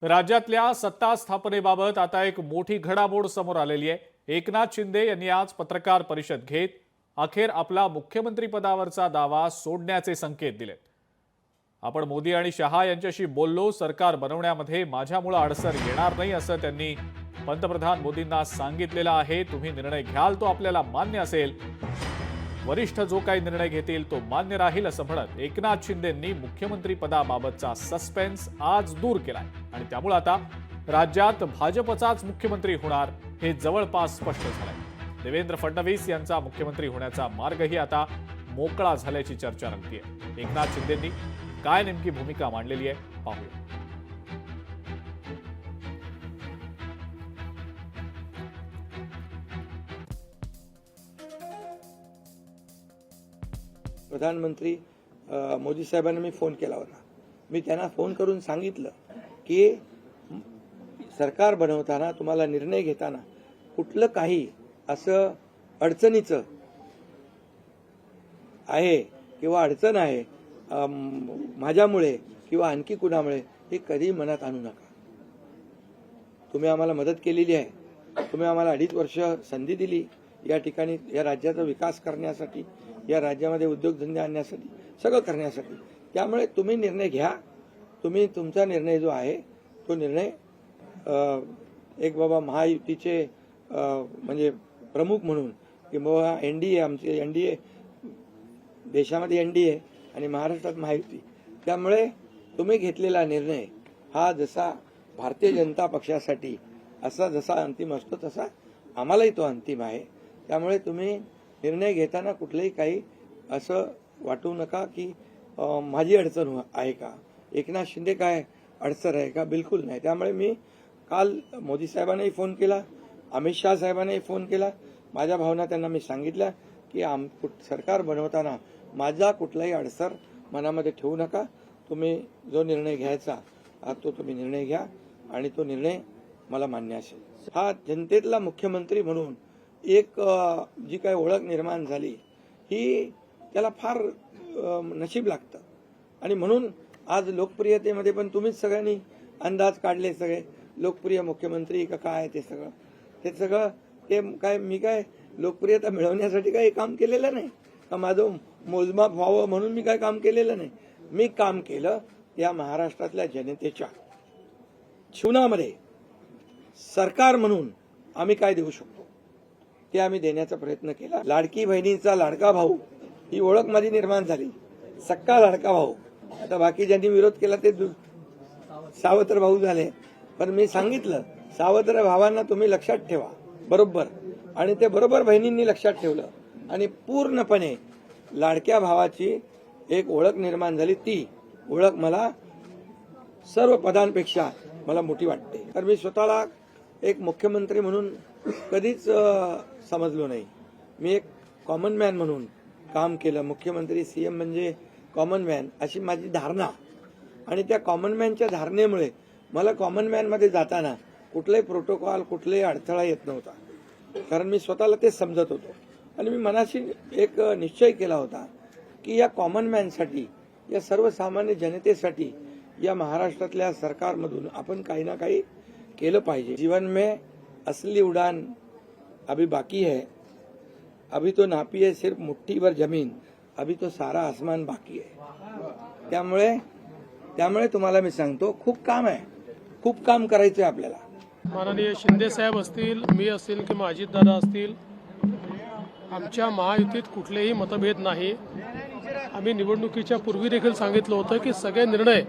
राज्यातल्या सत्ता स्थापनेबाबत आता एक मोठी घडामोड समोर आलेली आहे। एकनाथ शिंदे यांनी आज पत्रकार परिषद घेत अखेर आपला मुख्यमंत्रीपदावरचा दावा सोडण्याचे संकेत दिलेत। आपण मोदी आणि शहा यांच्याशी बोललो, सरकार बनवण्यामध्ये माझ्यामुळे अडसर येणार नाही असं त्यांनी पंतप्रधान मोदींना सांगितलेलं आहे। तुम्ही निर्णय घ्याल तो आपल्याला मान्य असेल, वरिष्ठ जो काही निर्णय घेतील तो मान्य राहील असं म्हणत एकनाथ शिंदेंनी मुख्यमंत्री पदाबाबतचा सस्पेन्स आज दूर केलाय आणि त्यामुळे आता राज्यात भाजपचाच मुख्यमंत्री होणार हे जवळपास स्पष्ट झालंय। देवेंद्र फडणवीस यांचा मुख्यमंत्री होण्याचा मार्गही आता मोकळा झाल्याची चर्चा रंगतीये। एकनाथ शिंदेंनी काय नेमकी भूमिका मांडलेली आहे पाहूया। प्रधानमंत्री मोदी साहेबांना मी फोन केला होता। मी त्यांना फोन करून सांगितलं की सरकार बनवताना तुम्हाला निर्णय घेताना कुठलं काही असं अडचणीचं आहे किंवा अडचण आहे माझ्यामुळे किंवा आणखी कुणामुळे हे कधी मनात आणू नका। तुम्ही आम्हाला मदत केलेली आहे, तुम्ही आम्हाला 2.5 वर्ष संधी दिली या ठिकाणी या राज्याचा विकास करण्यासाठी, या राज्यामध्ये उद्योगधंदे आणण्यासाठी, सगळं करण्यासाठी। त्यामुळे तुम्ही निर्णय घ्या। तुम्ही तुमचा निर्णय जो आहे तो निर्णय एक बाबा महायुतीचे म्हणजे प्रमुख म्हणून की बाबा एनडीए, आमचे एनडीए, देशामध्ये एनडीए आणि महाराष्ट्रात महायुती, त्यामुळे तुम्ही घेतलेला निर्णय हा जसा भारतीय जनता पक्षासाठी असा जसा अंतिम असतो तसा आम्हालाही तो अंतिम आहे। त्यामुळे तुम्ही निर्णय घेताना कुठलंही काही असं वाटू नका की माझी अडचण आहे का, एकनाथ शिंदे काय अडचण आहे का, बिलकुल नाही। त्यामुळे मी काल मोदी साहेबांनाही फोन केला, अमित शहा साहेबांनाही फोन केला। माझ्या भावना त्यांना मी सांगितल्या की सरकार बनवताना माझा कुठलाही अडसर मनामध्ये ठेवू नका। तुम्ही जो निर्णय घ्यायचा तो तुम्ही निर्णय घ्या आणि तो निर्णय मला मान्य असेल। हा जनतेतला मुख्यमंत्री म्हणून एक जी काही ओळख निर्माण झाली ही त्याला फार नशीब लागतं आणि म्हणून आज लोकप्रियतेमध्ये पण तुम्हीच सगळ्यांनी अंदाज काढले, सगळे लोकप्रिय मुख्यमंत्री का काय ते सगळं ते काय मी काय लोकप्रियता मिळवण्यासाठी काही काम केलेलं नाही का, माझं मोजमाप व्हावं म्हणून मी काय काम केलेलं नाही। मी काम केलं या महाराष्ट्रातल्या जनतेच्या जीवनामध्ये सरकार म्हणून आम्ही काय देऊ शकतो ते आम्ही देण्याचा प्रयत्न केला। लाडकी बहिणीचा लाडका भाऊ ही ओळख माझी निर्माण झाली, सक्का लाडका भाऊ। आता बाकी ज्यांनी विरोध केला ते सावत्र भाऊ झाले, पण मी सांगितलं सावत्र भावांना तुम्ही लक्षात ठेवा बरोबर, आणि ते बरोबर बहिणींनी लक्षात ठेवलं आणि पूर्णपणे लाडक्या भावाची एक ओळख निर्माण झाली। ती ओळख मला सर्व पदांपेक्षा मला मोठी वाटते। तर मी स्वतःला एक मुख्यमंत्री म्हणून कधीच समजलो नाही। मी एक कॉमन मॅन म्हणून काम केलं। मुख्यमंत्री सीएम म्हणजे कॉमन मॅन अशी माझी धारणा, आणि त्या कॉमन मॅनच्या धारणेमुळे मला कॉमन मॅनमध्ये जाताना कुठलाही प्रोटोकॉल, कुठलाही अडथळा येत नव्हता, कारण मी स्वतःला ते समजत होतो। आणि मी मनाशी एक निश्चय केला होता की या कॉमन मॅनसाठी, या सर्वसामान्य जनतेसाठी या महाराष्ट्रातल्या सरकारमधून आपण काही ना काही केलं पाहिजे। जीवन में असली उड़ान अभी बाकी है, अभी तो नापी है सिर्फ मुट्ठी भर जमीन, अभी तो सारा आसमान बाकी है। त्यामुळे तुम्हाला मी सांगतो खूप काम आहे, खूप काम करायचं आहे आपल्याला। माननीय शिंदे साहेब असतील, मी असेल किंवा अजितदादा असतील, आमच्या महायुतीत कुठलेही मतभेद नाही। आम्ही निवडणुकीच्या पूर्वी देखील सांगितलं होतं की सगळे निर्णय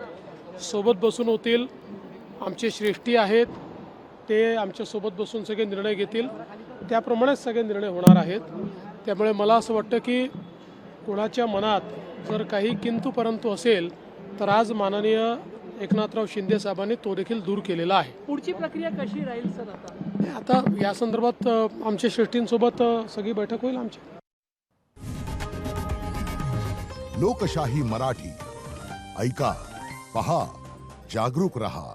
सोबत बसून होतील। आमचे श्रेष्ठी आहेत, ते आमच्या सोबत बसून सगळे निर्णय घेतील, त्याप्रमाणेच सगळे निर्णय होणार आहेत। त्यामुळे मला असं वाटतं की कोणाच्या मनात जर काही किंतु परंतु असेल तर आज माननीय एकनाथराव शिंदे साहेबांनी तो देखील दूर केलेला आहे। पुढची प्रक्रिया कशी राहील सर? आता या संदर्भात आमच्या श्रेष्ठींसोबत सगळी बैठक होईल आमची। लोकशाही मराठी ऐका, पहा, जागरूक रहा।